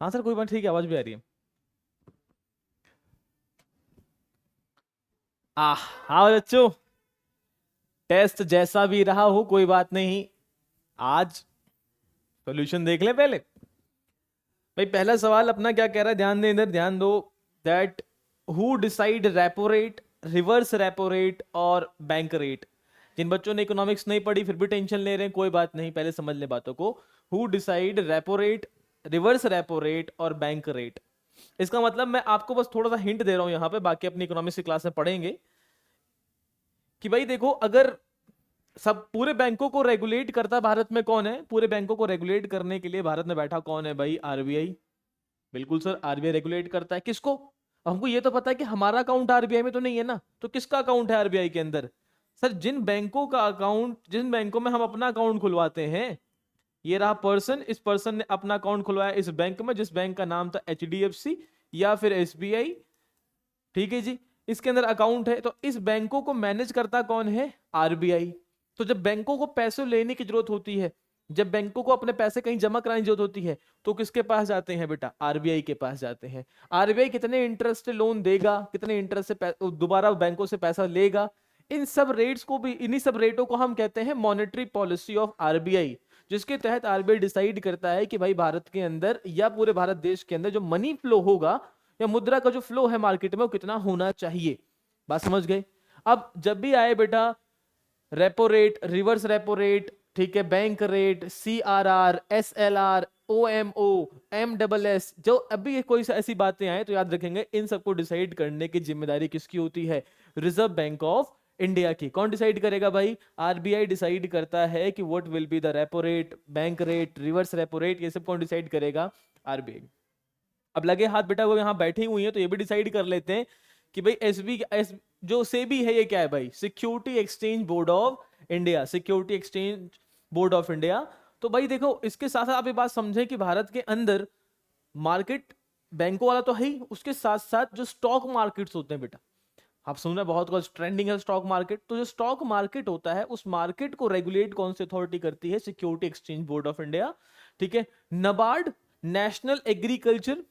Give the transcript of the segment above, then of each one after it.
हाँ सर कोई बात, ठीक है, आवाज भी आ रही है। हाँ बच्चों, टेस्ट जैसा भी रहा हो कोई बात नहीं, आज सोल्यूशन देख ले पहले। भाई पहला सवाल अपना क्या कह रहा है, ध्यान दे, इधर ध्यान दो। That who decide repo rate, reverse repo rate और बैंक रेट। जिन बच्चों ने इकोनॉमिक्स नहीं पढ़ी फिर भी टेंशन ले रहे हैं, कोई बात नहीं, पहले समझ ले बातों को। Who decide repo rate, reverse repo rate और बैंक रेट। इसका मतलब मैं आपको बस थोड़ा सा हिंट दे रहा हूं यहां पे, बाकी अपनी इकोनॉमिक्स की क्लास में पढ़ेंगे कि भाई देखो, अगर सब पूरे बैंकों को रेगुलेट करता भारत में कौन है, पूरे बैंकों को रेगुलेट करने के लिए भारत में बैठा कौन है भाई, आरबीआई। बिल्कुल सर, आरबीआई रेगुलेट करता है किसको। हमको ये तो पता है कि हमारा अकाउंट आरबीआई में तो नहीं है ना, तो किसका अकाउंट है आरबीआई के अंदर। सर जिन बैंकों का अकाउंट, जिन बैंकों में हम अपना अकाउंट खुलवाते हैं, ये रहा पर्सन, इस पर्सन ने अपना अकाउंट खुलवाया इस बैंक में, जिस बैंक का नाम था एचडीएफसी या फिर एसबीआई, ठीक है जी। इसके अंदर अकाउंट है, तो इस बैंकों को मैनेज करता कौन है, आरबीआई। तो जब बैंकों को पैसे लेने की जरूरत होती है, जब बैंकों को अपने पैसे कहीं जमा कराने की जरूरत होती है, तो किसके पास जाते हैं बेटा, आरबीआई के पास जाते हैं। आरबीआई कितने इंटरेस्ट से लोन देगा, कितने इंटरेस्ट से दोबारा बैंकों से पैसा लेगा, इन सब रेट्स को भी, इन्हीं सब रेटों को हम कहते हैं मॉनेटरी पॉलिसी ऑफ आरबीआई, जिसके तहत आरबीआई डिसाइड करता है कि भाई भारत के अंदर या पूरे भारत देश के अंदर जो मनी फ्लो होगा या मुद्रा का जो फ्लो है मार्केट में, वो कितना होना चाहिए। बात समझ गए। अब जब भी आए बेटा repo rate, reverse repo rate, ठीक है, bank rate, CRR, SLR, OMO, एमडबलएस, जो अभी ये कोई ऐसी बातें आए तो याद रखेंगे इन सबको डिसाइड करने की जिम्मेदारी किसकी होती है, रिजर्व बैंक ऑफ इंडिया की। कौन डिसाइड करेगा भाई, आरबीआई डिसाइड करता है कि what will be the repo rate, bank rate, reverse repo rate, ये सब कौन डिसाइड करेगा, आरबीआई। अब लगे हाथ बेटा वो यहाँ बैठी हुई है, तो ये भी डिसाइड कर लेते हैं कि भाई एस जो सेबी है ये क्या है भाई, security exchange board of India, security exchange board of India. तो भाई देखो, इसके साथ साथ आप ये बात समझें कि भारत के अंदर मार्केट बैंकों वाला तो है ही, उसके साथ साथ जो स्टॉक मार्केट्स होते हैं बेटा, आप सुन रहे हैं बहुत कुछ ट्रेंडिंग है स्टॉक मार्केट, तो जो स्टॉक मार्केट होता है उस मार्केट को रेगुलेट कौन सी अथॉरिटी करती है, security exchange board of India, ठीक है। NABARD, national agriculture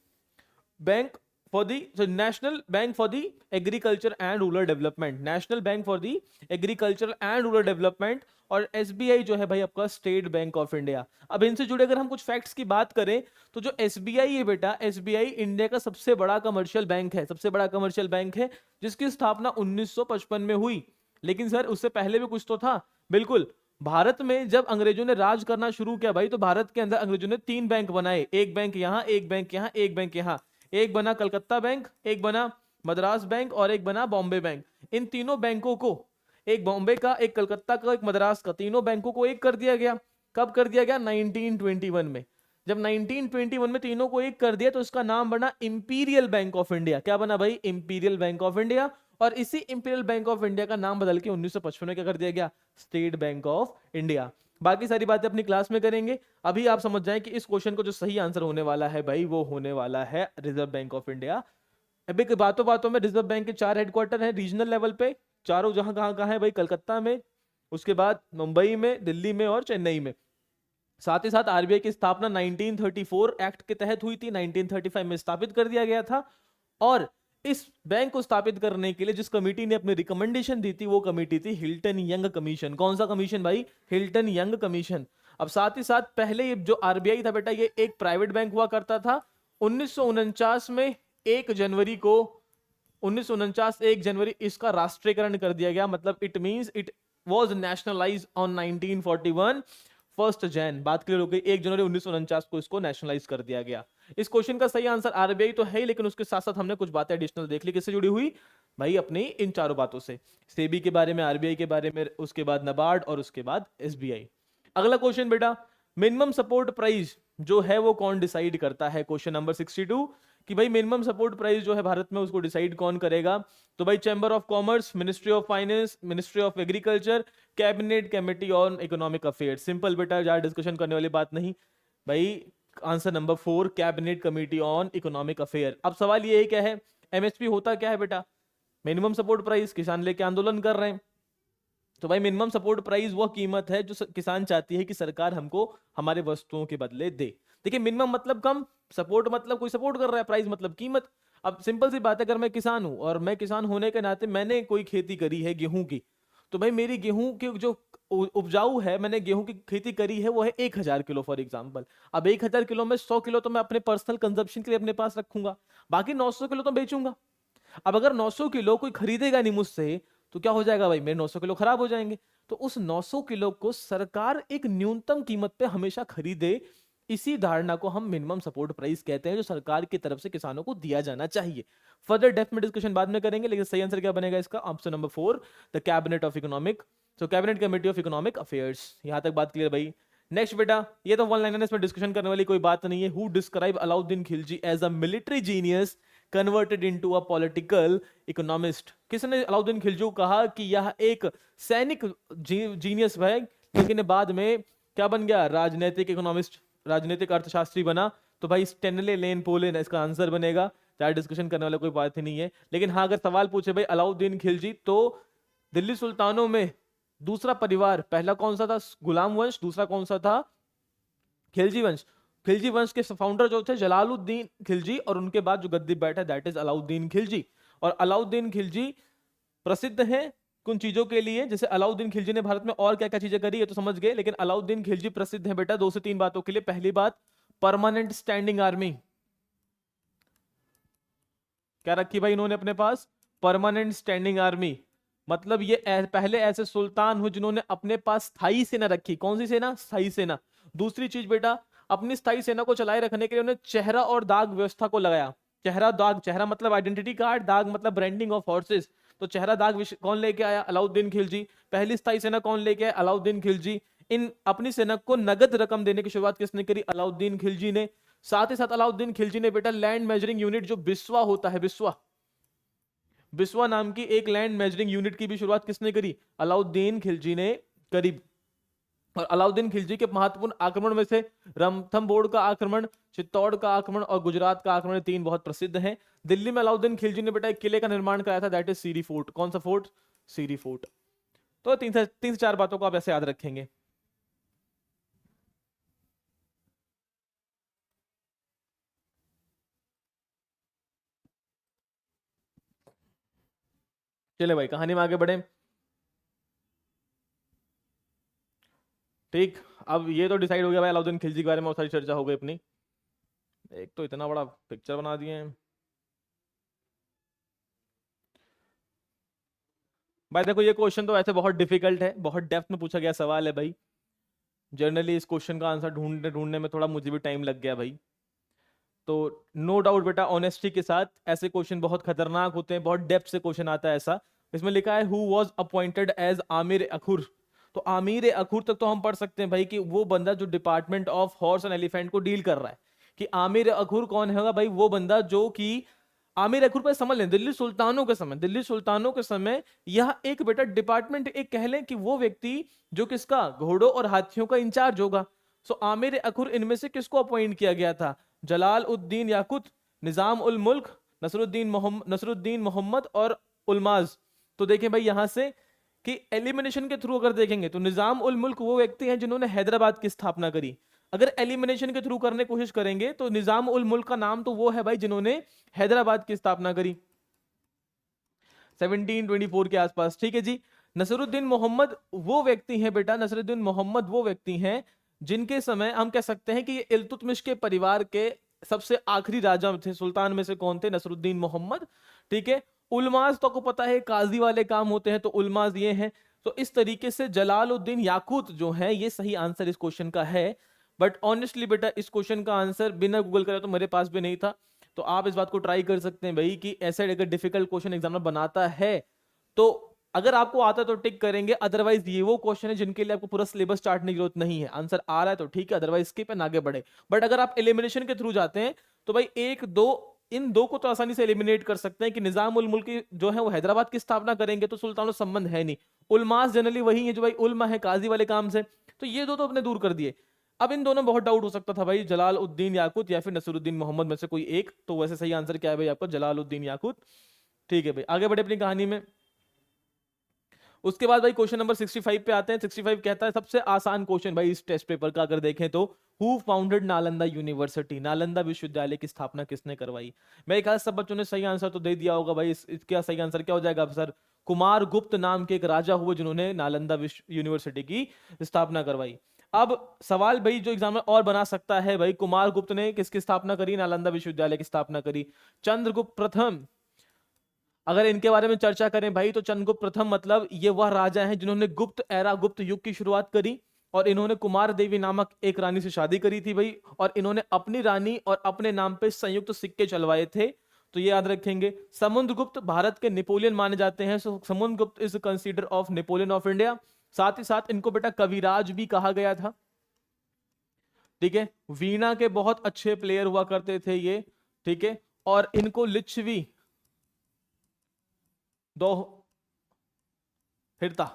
bank for the, national bank for the agriculture and rural development, national bank for the agriculture and rural development, और एसबीआई जो है भाई आपका स्टेट बैंक ऑफ इंडिया। अब इनसे जुड़े अगर हम कुछ फैक्ट्स की बात करें, तो जो एसबीआई है बेटा, एसबीआई इंडिया का सबसे बड़ा कमर्शियल बैंक है, सबसे बड़ा कमर्शियल बैंक है, जिसकी स्थापना 1955 में हुई। लेकिन सर उससे पहले भी कुछ तो था, बिल्कुल। भारत में जब अंग्रेजों ने राज करना शुरू किया भाई, तो भारत के अंदर अंग्रेजों ने 3 बैंक बनाए, एक बैंक यहां, एक बैंक यहां, एक बैंक यहां। एक बना कलकत्ता बैंक, एक बना मद्रास बैंक और एक बना बॉम्बे बैंक। इन तीनों बैंकों को, एक बॉम्बे का, एक कलकत्ता का, एक मद्रास का, तीनों बैंकों को एक कर दिया गया। कब कर दिया गया, 1921 में। जब 1921 में तीनों को एक कर दिया तो इसका नाम बना इंपीरियल बैंक ऑफ इंडिया। क्या बना भाई, इंपीरियल बैंक ऑफ इंडिया। और इसी इंपीरियल बैंक ऑफ इंडिया का नाम बदल के 1955 में क्या कर दिया गया, स्टेट बैंक ऑफ इंडिया। बाकी सारी बातें अपनी क्लास में करेंगे। अभी आप समझ जाएं कि इस क्वेश्चन को जो सही आंसर होने वाला है भाई, वो होने वाला है रिजर्व बैंक ऑफ इंडिया। अभी बातों बातों में रिजर्व बैंक के 4 हेडक्वार्टर हैं रीजनल लेवल पे, चारों जहां कहां कहां है भाई, कलकत्ता में, उसके बाद मुंबई में, दिल्ली में और चेन्नई में। साथ ही साथ आरबीआई की स्थापना 1934 एक्ट के तहत हुई थी, 1935 में स्थापित कर दिया गया था। और इस बैंक को स्थापित करने के लिए जिस कमेटी ने अपनी रिकमेंडेशन दी थी, वो कमेटी थी हिल्टन यंग कमीशन। कौन सा कमीशन भाई, हिल्टन यंग कमीशन। अब साथ ही साथ पहले ये जो आरबीआई था बेटा, ये एक प्राइवेट बैंक हुआ करता था। 1949 में 1 जनवरी को, 1949 1 जनवरी इसका राष्ट्रीयकरण कर दिया गया, मतलब it means it was nationalise on 1941 1 Jain. बात क्लियर हो गई, 1 जनवरी 1949 को इसको नेशनलाइज कर दिया गया। इस क्वेश्चन का सही आंसर आरबीआई तो है ही, लेकिन उसके साथ साथ हमने कुछ बातें एडिशनल देख ली, किससे जुड़ी हुई भाई, अपनी इन चारों बातों से, सेबी के बारे में, आरबीआई के बारे में, उसके बाद नबार्ड और उसके बाद एसबीआई। अगला क्वेश्चन बेटा, मिनिमम सपोर्ट प्राइस जो है वो कौन डिसाइड करता है, क्वेश्चन नंबर 62, कि भाई मिनिमम सपोर्ट प्राइस जो है भारत में उसको डिसाइड कौन करेगा। तो भाई chamber of commerce, ministry of finance, ministry of agriculture, cabinet committee on economic affairs. Simple बेटा, ज्यादा डिस्कशन करने वाली बात नहीं भाई। Answer number 4, cabinet committee on economic affair. अब सवाल ये है क्या है, एमएसपी होता क्या है बेटा, मिनिमम सपोर्ट प्राइस। किसान लेके आंदोलन कर रहे हैं, तो भाई मिनिमम सपोर्ट प्राइस वह कीमत है जो किसान चाहती है कि सरकार हमको हमारे वस्तुओं के बदले दे। देखिए मिनिमम मतलब कम, सपोर्ट मतलब कोई सपोर्ट कर रहा है, प्राइस मतलब कीमत। अब सिंपल सी बात है, अगर मैं किसान हूं और मैं किसान होने के नाते मैंने कोई खेती करी है गेहूं की, तो भाई मेरी गेहूं की जो उपजाऊ है, मैंने गेहूं की खेती करी है वो है 1,000 किलो फॉर एग्जाम्पल। अब 1,000 किलो में 100 किलो तो मैं अपने पर्सनल कंजप्शन के लिए अपने पास रखूंगा, बाकी 900 किलो तो बेचूंगा। अब अगर 900 किलो कोई खरीदेगा नहीं मुझसे, तो क्या हो जाएगा भाई, मेरे 900 किलो खराब हो जाएंगे। तो उस 900 किलो को सरकार एक न्यूनतम कीमत पे हमेशा खरीदे, इसी धारणा को हम मिनिमम सपोर्ट प्राइस कहते हैं, जो सरकार की तरफ से किसानों को दिया जाना चाहिए। फर्दर डेप्थ में डिस्कशन बाद में करेंगे, लेकिन सही आंसर क्या बनेगा इसका, option number 4, the cabinet of economic, so cabinet committee of economic affairs. यहां तक बात क्लियर भाई। नेक्स्ट बेटा, ये तो वन लाइनर, इसमें डिस्कशन करने वाली कोई बात नहीं है। Who describe Alauddin Khilji as a military genius converted into a political economist. किसने अलाउद्दीन खिलजी को कहा कि यह एक सैनिक जीनियस है, लेकिन बाद में क्या बन गया, राजनीतिक इकोनॉमिस्ट, राजनीतिक अर्थशास्त्री बना। तो भाई स्टेनले लेन पोलेन इसका आंसर बनेगा, चाहे डिस्कशन करने वाला कोई बात ही नहीं है। लेकिन हाँ, अगर सवाल पूछे भाई अलाउद्दीन खिलजी, तो दिल्ली सुल्तानों में दूसरा परिवार, पहला कौन सा था, गुलाम वंश, दूसरा कौन सा था, खिलजी वंश। खिलजी वंश के फाउंडर जो थे जलालुद्दीन खिलजी, और उनके बाद जो गद्दी बैठा दैट इज अलाउद्दीन खिलजी। और अलाउद्दीन खिलजी प्रसिद्ध है कुछ चीजों के लिए, जैसे अलाउद्दीन खिलजी ने भारत में और क्या क्या चीजें करी है तो समझ गए, लेकिन अलाउद्दीन खिलजी प्रसिद्ध है बेटा 2 से 3 बातों के लिए। पहली बात, परमानेंट स्टैंडिंग आर्मी, क्या रखी भाई इन्होंने अपने पास, परमानेंट स्टैंडिंग आर्मी। मतलब ये पहले ऐसे सुल्तान हुए जिन्होंने अपने पास स्थायी सेना रखी। कौन सी सेना, स्थायी सेना। दूसरी चीज बेटा, अपनी स्थायी सेना को चलाए रखने के लिए उन्हें चेहरा और दाग व्यवस्था को लगाया। चेहरा दाग, चेहरा मतलब आइडेंटिटी कार्ड, दाग मतलब ब्रांडिंग ऑफ हॉर्सेस। तो चेहरा दाग कौन लेके आया, अलाउद्दीन खिलजी। पहली स्थायी सेना कौन लेके आया, अलाउद्दीन खिलजी। इन अपनी सेना को नगद रकम देने की शुरुआत किसने करी, अलाउद्दीन खिलजी ने। साथ ही साथ अलाउद्दीन खिलजी ने बेटा लैंड मेजरिंग यूनिट जो बिस्वा होता है, बिस्वा, बिस्वा नाम की एक लैंड मेजरिंग यूनिट की भी शुरुआत किसने करी, अलाउद्दीन खिलजी ने करी। और अलाउद्दीन खिलजी के महत्वपूर्ण आक्रमण में से रणथंबोर का आक्रमण, चित्तौड़ का आक्रमण और गुजरात का आक्रमण, 3 बहुत प्रसिद्ध हैं। दिल्ली में अलाउद्दीन खिलजी ने बेटा एक किले का निर्माण कराया था, दैट इज सीरी फोर्ट। कौन सा फोर्ट, सीरी फोर्ट। तो 3 से 4 बातों को आप ऐसे याद रखेंगे। चले भाई कहानी में आगे बढ़े। ठीक, अब ये तो डिसाइड हो गया भाई अलाउद्दीन खिलजी के बारे में बहुत सारी चर्चा हो गई अपनी। एक तो इतना बड़ा पिक्चर बना दिए हैं भाई। देखो ये क्वेश्चन तो ऐसे बहुत डिफिकल्ट है, बहुत डेप्थ में पूछा गया सवाल है भाई। जनरली इस क्वेश्चन का आंसर ढूंढने ढूंढने में थोड़ा मुझे भी टाइम लग गया भाई। तो नो डाउट बेटा, ऑनेस्टी के साथ ऐसे क्वेश्चन बहुत खतरनाक होते हैं, बहुत डेप्थ से क्वेश्चन आता है ऐसा। इसमें लिखा है हु वाज अपॉइंटेड एज आमिर अखुर। तो आमिर अखुर तक तो हम पढ़ सकते हैं भाई कि वो बंदा जो department of horse and elephant को डील कर रहा है। कि आमिर अखुर कौन होगा भाई, वो बंदा जो कि आमिर अखुर पर समझ लें दिल्ली सुल्तानों के समय, दिल्ली सुल्तानों के समय यह एक बेटा डिपार्टमेंट, एक कह लें कि वो व्यक्ति जो किसका, घोड़ों और हाथियों का इंचार्ज होगा। सो आमिर अखुर इनमें से किसको अपॉइंट किया गया था, जलाल उद्दीन याकुत, निजाम उल मुल्क, नसरुद्दीन मोहम्मद और उलमाज। तो देखें भाई यहां से कि एलिमिनेशन के थ्रू अगर देखेंगे तो निजाम उल मुल्क वो व्यक्ति हैं जिन्होंने हैदराबाद की स्थापना करी। अगर एलिमिनेशन के थ्रू करने की कोशिश करेंगे तो निजाम उल मुल्क का नाम तो वो है भाई जिन्होंने हैदराबाद की स्थापना करी 1724 के आसपास। ठीक है जी। नसरुद्दीन मोहम्मद वो व्यक्ति हैं बेटा, नसरुद्दीन मोहम्मद वो व्यक्ति हैं जिनके समय हम कह सकते हैं कि ये इल्तुतमिश के परिवार के सबसे आखिरी राजा थे। सुल्तान में से कौन थे, नसरुद्दीन मोहम्मद। ठीक है। उलमाज तो आपको पता है काजी वाले काम होते हैं, तो उलमाज ये हैं। तो इस तरीके से जलालुद्दीन याकूत जो है ये सही आंसर इस क्वेश्चन का है। बट ऑनेस्टली बेटा इस क्वेश्चन का आंसर बिना गूगल करे तो मेरे पास भी नहीं था। तो आप इस बात को ट्राई कर सकते हैं भाई कि ऐसे अगर डिफिकल्ट क्वेश्चन एग्जामिनर बनाता है तो अगर आपको आता है तो टिक करेंगे, अदरवाइज ये वो क्वेश्चन है जिनके लिए आपको पूरा सिलेबस चार्ट की जरूरत नहीं है। आंसर आ रहा है तो ठीक है, अदरवाइज स्किप एंड आगे बढ़े। बट अगर आप एलिमिनेशन के थ्रू जाते हैं तो भाई एक दो, इन दो को तो आसानी से एलिमिनेट कर सकते हैं कि निजाम उल मुल्क जो है वो हैदराबाद की स्थापना करेंगे तो सुल्तानों संबंध है नहीं। उलमास जनरली वही है जो भाई उल्मा है काजी वाले काम से, तो ये दो तो अपने दूर कर दिए। अब इन दोनों में बहुत डाउट हो सकता था भाई, जलाल उद्दीन याकूत या फिर नसरुद्दीन मोहम्मद में से कोई एक। तो वैसे सही आंसर क्या है भाई आपका, जलाल उद्दीन याकूत। ठीक है भाई आगे बढ़े अपनी कहानी में। उसके बाद भाई क्वेश्चन नंबर 65 पे आते हैं। 65 कहता है, सबसे आसान क्वेश्चन भाई इस टेस्ट पेपर का अगर देखें तो, who founded Nalanda university, Nalanda विश्वविद्यालय की स्थापना किसने करवाई। मेरे ख्याल सब बच्चों ने सही आंसर तो दे दिया होगा भाई। इसका सही आंसर क्या हो जाएगा सर? कुमार गुप्त नाम के एक राजा हुए जिन्होंने नालंदा विश्व यूनिवर्सिटी की स्थापना करवाई। अब सवाल भाई जो एग्जाम में और बना सकता है भाई, कुमार गुप्त ने किसकी स्थापना करी? नालंदा विश्वविद्यालय की स्थापना करी। चंद्रगुप्त प्रथम, अगर इनके बारे में चर्चा करें भाई तो चंद्रगुप्त प्रथम मतलब ये वह राजा हैं जिन्होंने गुप्त एरा, गुप्त युग की शुरुआत करी, और इन्होंने कुमार देवी नामक एक रानी से शादी करी थी भाई, और इन्होंने अपनी रानी और अपने नाम पे संयुक्त सिक्के चलवाए थे, तो ये याद रखेंगे। समुद्रगुप्त भारत के नेपोलियन माने जाते हैं, so Samudragupta is consider of Napoleon of India. साथ ही साथ इनको बेटा कविराज भी कहा गया था, ठीक है। वीणा के बहुत अच्छे प्लेयर हुआ करते थे ये, ठीक है। और इनको लिच्छवी दो हिरता,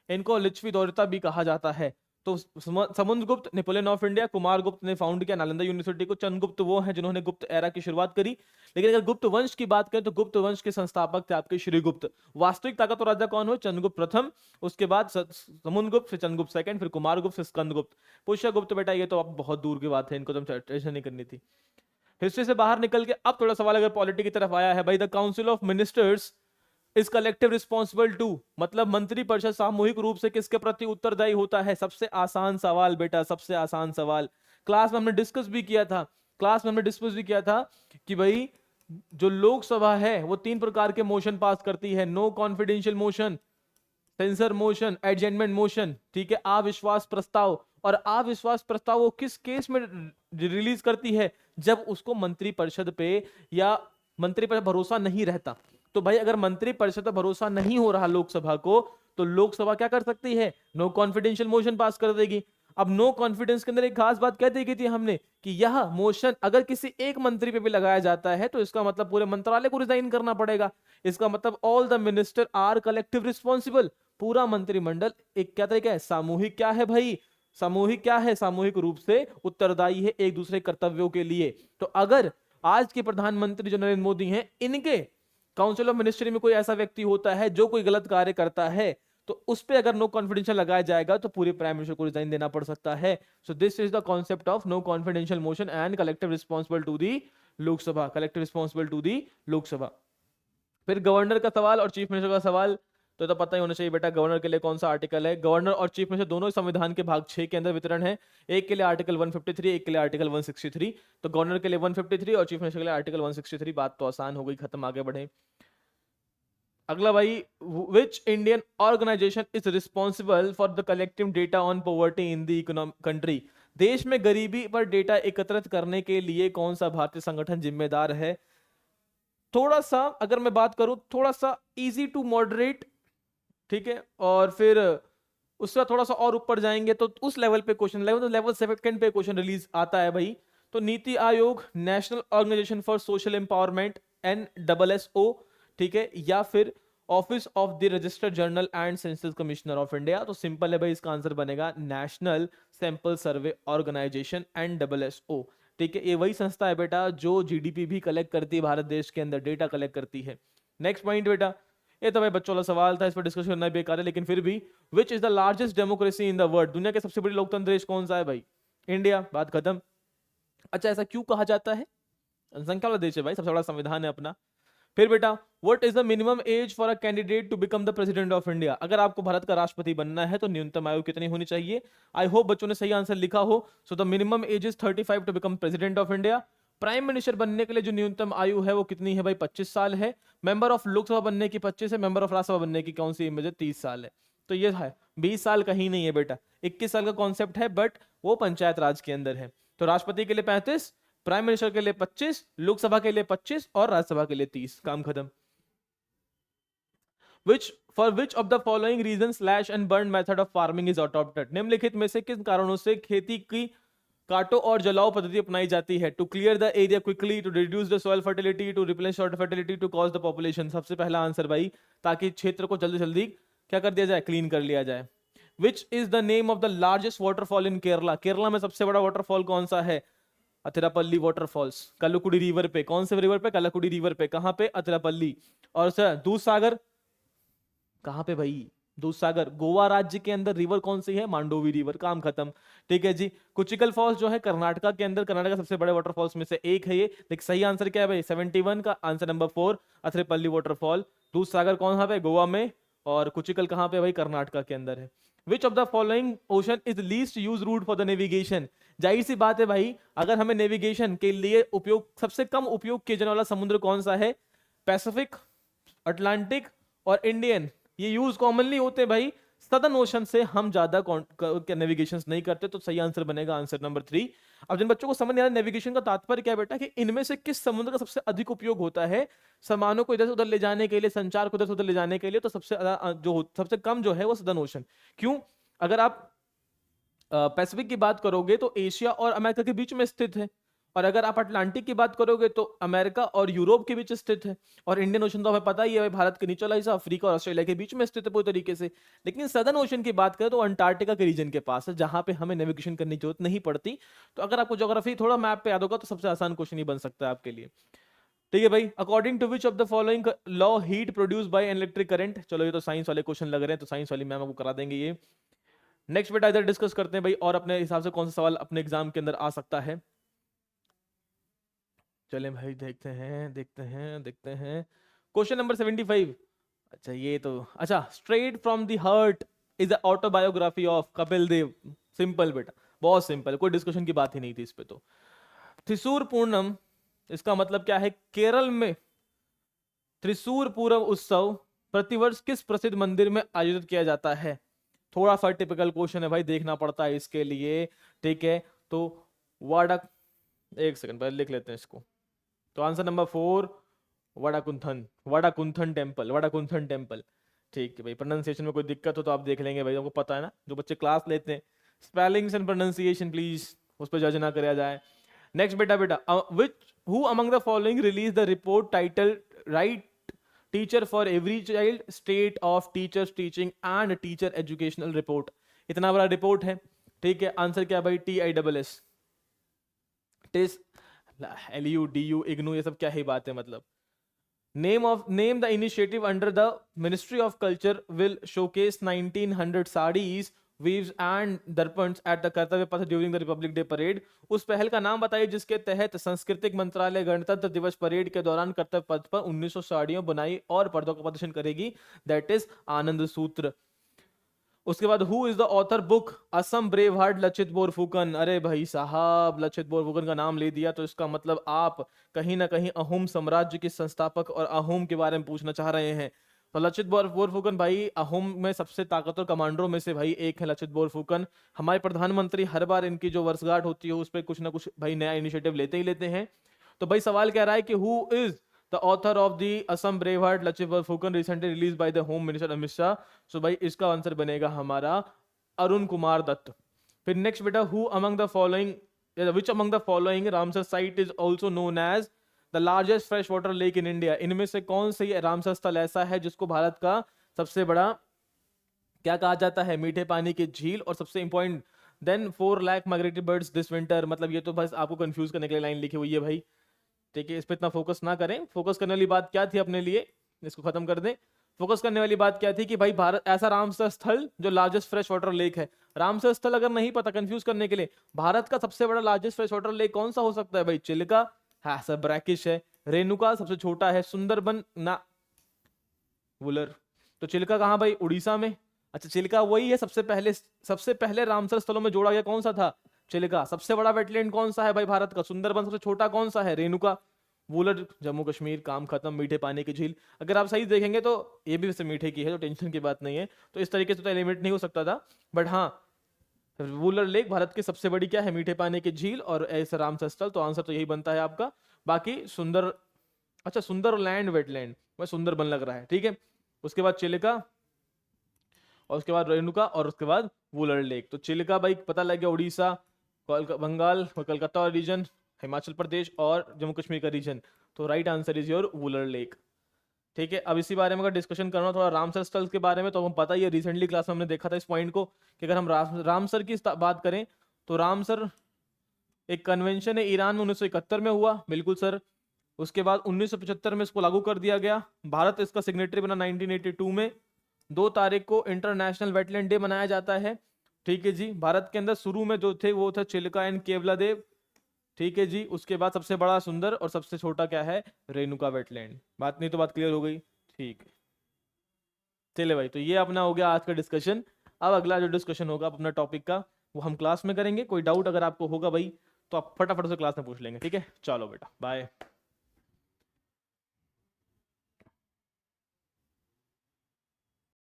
इनको लिच्छवी दोहिता भी कहा जाता है। तो Samudragupta Napoleon of India, Kumar गुप्त ने फाउंड किया नालंदा यूनिवर्सिटी को, चंद्रगुप्त वो हैं जिन्होंने गुप्त एरा की शुरुआत करी। लेकिन अगर गुप्त वंश की बात करें तो गुप्त वंश के संस्थापक थे आपके श्रीगुप्त। वास्तविक ताकतवर राजा कौन हुए? चंद्रगुप्त प्रथम, उसके बाद समुद्रगुप्त, फिर चंद्रगुप्त सेकंड, फिर कुमार गुप्त, फिर स्कंदगुप्त। पुष्यगुप्त बेटा ये तो अब बहुत दूर की बात है, इनको तो टेंशन नहीं करनी थी। हिस्ट्री से बाहर निकल के अब थोड़ा सवाल अगर पॉलिटी की तरफ आया है भाई, the council of ministers is collective responsible to, मतलब मंत्री परिषद सामूहिक रूप से किसके प्रति उत्तरदायी होता है? सबसे आसान सवाल बेटा, सबसे आसान सवाल। क्लास में हमने डिस्कस भी किया था, कि भाई जो लोकसभा है वो 3 प्रकार के मोशन पास करती है, no confidential motion, censure motion, adjournment motion, ठीक है। अविश्वास प्रस्ताव, और अविश्वास प्रस्ताव वो किस केस में रिलीज करती है? जब उसको मंत्रिपरिषद पे या मंत्रिपरिषद भरोसा नहीं रहता। तो भाई अगर मंत्रिपरिषद पर भरोसा नहीं हो रहा लोकसभा को, तो लोकसभा क्या कर सकती है? नो कॉन्फिडेंशियल मोशन पास कर देगी। अब नो कॉन्फिडेंस के अंदर एक खास बात कह दी गई थी हमने कि यह मोशन अगर किसी एक मंत्री पे भी लगाया जाता है तो इसका मतलब पूरे मंत्रालय को रिजाइन करना पड़ेगा। इसका मतलब all the minister are collective responsible, पूरा मंत्रिमंडल एक क्या तरीका है? सामूहिक क्या है भाई? सामूहिक क्या है? सामूहिक रूप से उत्तरदायी है एक दूसरे कर्तव्यों के लिए। तो अगर आज के प्रधानमंत्री जो नरेंद्र मोदी हैं, इनके काउंसिल ऑफ मिनिस्ट्री में कोई ऐसा व्यक्ति होता है जो कोई गलत कार्य करता है, तो उस पे अगर नो कॉन्फिडेंशियल लगाया जाएगा तो पूरे प्राइम मिनिस्टर को रिजाइन देना पड़ सकता है। So this is the concept of no confidential motion and collective responsible to the Lok Sabha, collective responsible to the Lok Sabha. फिर गवर्नर का सवाल और चीफ मिनिस्टर का सवाल तो पता ही होना चाहिए बेटा, गवर्नर के लिए कौन सा आर्टिकल है। गवर्नर और चीफ मिनिस्टर दोनों संविधान के भाग 6 के अंदर वितरण है, एक के लिए आर्टिकल 153, एक के लिए आर्टिकल 163। तो गवर्नर के लिए 153 और चीफ मिनिस्टर के लिए आर्टिकल 163। बात तो आसान हो गई, खत्म, आगे बढ़े। अगला भाई, which Indian organisation is responsible for the collective data on poverty in the country, देश में गरीबी पर डेटा एकत्रित करने के लिए कौन सा भारतीय संगठन जिम्मेदार है? थोड़ा सा अगर मैं बात करूं, थोड़ा सा इजी टू मॉडरेट, ठीक है। और फिर उससे थोड़ा सा और ऊपर जाएंगे तो उस लेवल पे क्वेश्चन, लेवल 2 पे क्वेश्चन रिलीज आता है भाई। तो NITI Aayog, national organisation for social empowerment, NSSO, ठीक है, या फिर office of the registered journal and census commissioner of India. तो सिंपल है भाई, इसका आंसर बनेगा national sample survey organisation, NSSO, ठीक है। ये वही संस्था है बेटा जो GDP भी कलेक्ट करती है भारत देश के अंदर, डेटा कलेक्ट करती है। नेक्स्ट पॉइंट बेटा, ये तो भाई बच्चों वाला सवाल था, इस पर डिस्कशन करना बेकार है, लेकिन फिर भी, which is the largest democracy in the world, दुनिया के सबसे बड़ी लोकतंत्र देश कौन सा है भाई? इंडिया, बात खत्म। अच्छा, ऐसा क्यों कहा जाता है? जनसंख्या वाला देश है भाई, सबसे बड़ा संविधान है अपना। फिर बेटा, what is the minimum age for a candidate to become the president of India, अगर आपको भारत का राष्ट्रपति बनना है तो न्यूनतम आयु कितनी होनी चाहिए? आई होप बच्चों ने सही आंसर लिखा हो। So the minimum age is 35 to become president of India. Prime minister बनने के लिए जो न्यूनतम आयु है वो कितनी है भाई? 25 साल है। मेंबर ऑफ लोकसभा बनने की 25 है, मेंबर ऑफ राज्यसभा बनने की कौन सी इमेज है? 30 साल है। तो ये है 20 साल कहीं नहीं है बेटा, 21 साल का कॉन्सेप्ट है, बट वो पंचायत राज के अंदर है। तो राष्ट्रपति के लिए 35, प्राइम मिनिस्टर के लिए 25, लोकसभा के लिए 25 और राज्यसभा के लिए 30, काम खत्म। For which of the following reasons slash and burn method of farming is adopted, निम्नलिखित में से किन कारणों से खेती की काटो और जलाओ पद्धति अपनाई जाती है? To clear the area quickly, to reduce the soil fertility, to replace soil fertility, to cause the population. सबसे पहला आंसर भाई, ताकि क्षेत्र को जल्दी जल्दी क्या कर दिया जाए? क्लीन कर लिया जाए। Which is the name of the largest waterfall in Kerala, Kerala में सबसे बड़ा वाटरफॉल कौन सा है? अतिरापल्ली वाटरफॉल्स, कल्लकुडी रिवर पे। कौन से रिवर पे? कल्लकुडी रिवर पे। कहां पे? अतिरापल्ली। और सर दूध सागर कहां पे भाई? दूध सागर। गोवा राज्य के अंदर रिवर कौन सी है? मांडोवी रिवर, काम खत्म। ठीक है जी। कुचिकल फॉल्स जो है कर्नाटका के अंदर, कर्नाटका सबसे बड़े वाटरफॉल्स में से एक है ये। लेकिन सही आंसर क्या है भाई? 71 का आंसर नंबर 4 अथरेपल्ली वाटरफॉल। दूध सागर कौन पे? गोवा में। और कुचिकल कहाँ पे भाई? कर्नाटका के अंदर है। Which of the following ocean is least use route for the navigation? जाहिर सी बात है भाई, अगर हमें नेविगेशन के लिए उपयोग, सबसे कम उपयोग किया जाने वाला समुद्र कौन सा है? पैसिफिक, अटलांटिक और इंडियन, ये यूज कॉमनली होते हैं भाई। सदर्न ओशन से हम ज्यादा नेविगेशन नहीं करते, तो सही आंसर बनेगा आंसर नंबर 3। अब जिन बच्चों को समझ नहीं आ रहा नेविगेशन का तात्पर्य क्या है बेटा, कि इनमें से किस समुद्र का सबसे अधिक उपयोग होता है सामानों को इधर से उधर ले जाने के लिए, संचार को इधर से उधर ले जाने के लिए, तो सबसे सबसे कम जो है वो सदर्न ओशन। क्यों? अगर आप पैसिफिक की बात करोगे तो एशिया और अमेरिका के बीच में स्थित है, और अगर आप अटलांटिक की बात करोगे तो अमेरिका और यूरोप के बीच स्थित है, और इंडियन ओशन तो हमें पता ही है भारत के नीचे वाला हिस्सा अफ्रीका और ऑस्ट्रेलिया के बीच में स्थित है पूरी तरीके से। लेकिन सदर्न ओशन की बात करें तो अंटार्कटिका के रीजन के पास है, जहां पे हमें नेविगेशन करने की जरूरत नहीं पड़ती। तो अगर आपको ज्योग्राफी थोड़ा मैप पे याद होगा तो सबसे आसान क्वेश्चन ही बन सकता है आपके लिए। ठीक है भाई। According to which of the following law heat produce by electric current? चलो ये तो साइंस वाले क्वेश्चन लग रहे हैं, तो साइंस वाली मैम आपको करा देंगे ये। नेक्स्ट बेटा इधर डिस्कस करते हैं भाई, और अपने हिसाब से कौन सा सवाल अपने एग्जाम के अंदर आ सकता है। चलें भाई, देखते हैं देखते हैं देखते हैं। Question number 75। अच्छा ये तो, अच्छा, straight from the heart is the autobiography of Kapil Dev. Simple बेटा, बहुत सिंपल, कोई डिस्कशन की बात ही नहीं थी इस पे तो। त्रिशूर पूर्णम, इसका मतलब क्या है? केरल में त्रिशूर पूरम उत्सव प्रतिवर्ष किस प्रसिद्ध मंदिर में आयोजित किया जाता है? थोड़ा सा टिपिकल क्वेश्चन है भाई, देखना पड़ता है इसके लिए। ठीक है, तो वाडा, एक सेकंड पहले लिख लेते हैं इसको। तो आंसर नंबर 4 वडाकुंथन, वडाकुंथन टेम्पल, वडाकुंथन टेम्पल। ठीक है भाई, प्रोनाउंसिएशन में कोई दिक्कत हो तो आप देख लेंगे भाई, आपको पता है ना, जो बच्चे क्लास लेते हैं। स्पेलिंग्स एंड प्रोनाउंसिएशन प्लीज उस पर जज ना किया जाए। नेक्स्ट बेटा which who among the following release the report title right teacher for every child, state of teachers teaching and teacher educational report? इतना बड़ा रिपोर्ट है। ठीक है, आंसर क्या भाई? TISS, test, LU DU IGNOU, ये सब क्या ही बात है मतलब। Name the initiative under the ministry of culture will showcase 1900 saris weaves and drapes at the Kartavya Path during the Republic Day parade? उस पहल का नाम बताइए जिसके तहत सांस्कृतिक मंत्रालय गणतंत्र दिवस परेड के दौरान कर्तव्य पथ पर 1900 साड़ियों बुनाई और पर्दों का प्रदर्शन करेगी। दैट इज आनंद सूत्र। उसके बाद who is the author book Assam brave heart Lachit Borphukan? अरे भाई साहब, लचित बोरफुकन का नाम ले दिया तो इसका मतलब आप कहीं ना कहीं अहोम साम्राज्य के संस्थापक और अहोम के बारे में पूछना चाह रहे हैं। तो लचित बोरफुकन भाई अहोम में सबसे ताकतवर कमांडरों में से भाई एक है लचित बोरफुकन। हमारे प्रधानमंत्री हर बार इनकी जो वर्षगांठ होती है उस पर कुछ ना कुछ भाई नया इनिशिएटिव लेते ही लेते हैं। तो भाई सवाल कह रहा है कि who is the author of the Assam Braveheart Lachit Borphukan recently released by the Home Minister Amit Shah? So भाई इसका आंसर बनेगा हमारा अरुण कुमार दत्त। फिर नेक्स्ट बेटा, who among the following, which among the following Ramsar site is also known as the largest freshwater lake in India? इनमें से कौन सी Ramsar स्थल ऐसा है जिसको भारत का सबसे बड़ा क्या कहा जाता है? मीठे पानी की झील। और सबसे important, then 4 lakh migratory birds this winter, मतलब ये तो बस आपको कंफ्यूज करने के लिए लाइन लिखी हुई है भाई। ठीक है, इस पे इतना फोकस ना करें। फोकस करने वाली बात क्या थी अपने लिए, इसको खत्म कर दें। फोकस करने वाली बात क्या थी कि भाई भारत ऐसा रामसर स्थल जो लार्जेस्ट फ्रेश वाटर लेक है। रामसर स्थल अगर नहीं पता, कंफ्यूज करने के लिए, भारत का सबसे बड़ा लार्जेस्ट फ्रेश वाटर लेक कौन सा हो सकता है भाई? चिल्का, हाँ सब ब्रैकिश है। रेणुका सबसे छोटा है। सुंदरबन ना, वुलर। तो चिल्का कहाँ भाई? उड़ीसा में। अच्छा, चिल्का वही है सबसे पहले रामसर स्थलों में जोड़ा गया कौन सा था? चिल्का। सबसे बड़ा वेटलैंड कौन सा है भाई भारत का? सुंदरबन। सबसे छोटा कौन सा है? रेणुका। वुलर जम्मू कश्मीर, काम खत्म। मीठे पानी की झील, अगर आप सही देखेंगे तो ये भी वैसे मीठे की है, तो टेंशन की बात नहीं है। तो इस तरीके से तो एलिमिनेट नहीं हो सकता था, बट हाँ, वुलर लेक भारत की सबसे बड़ी क्या है? मीठे पानी की झील। और ऐसा रामसर स्थल, तो आंसर तो यही बनता है आपका। बाकी सुंदर, अच्छा सुंदर लैंड वेटलैंड, वह सुंदरबन लग रहा है। ठीक है, उसके बाद चिल्का, और उसके बाद रेणुका, और उसके बाद वुलर लेक। तो चिल्का भाई पता लग गया, उड़ीसा, बंगाल और कलकत्ता रीजन, हिमाचल प्रदेश और जम्मू कश्मीर का रीजन। तो right answer is your Wular lake. ठीक है, अब इसी बारे में अगर डिस्कशन करना थोड़ा रामसर स्थल के बारे में, तो हम पता ही है, रिसेंटली क्लास में हमने देखा था इस पॉइंट को, कि अगर हम रामसर की बात करें तो रामसर एक कन्वेंशन है, ईरान में 1971 में हुआ। बिल्कुल सर। उसके बाद 1975 में इसको लागू कर दिया गया। भारत इसका सिग्नेटरी बना 1982 में। 2 तारीख को इंटरनेशनल वेटलैंड डे मनाया जाता है। ठीक है जी। भारत के अंदर शुरू में जो थे वो थे चिल्का एंड केवलादेव। ठीक है जी। उसके बाद सबसे बड़ा सुंदर और सबसे छोटा क्या है, रेणुका वेटलैंड। बात नहीं तो बात क्लियर हो गई। ठीक है चले भाई, तो ये अपना हो गया आज का डिस्कशन। अब अगला जो डिस्कशन होगा अपना टॉपिक का वो हम क्लास में करेंगे। कोई डाउट अगर आपको होगा भाई तो आप फटाफट से क्लास में पूछ लेंगे। ठीक है चलो बेटा बाय।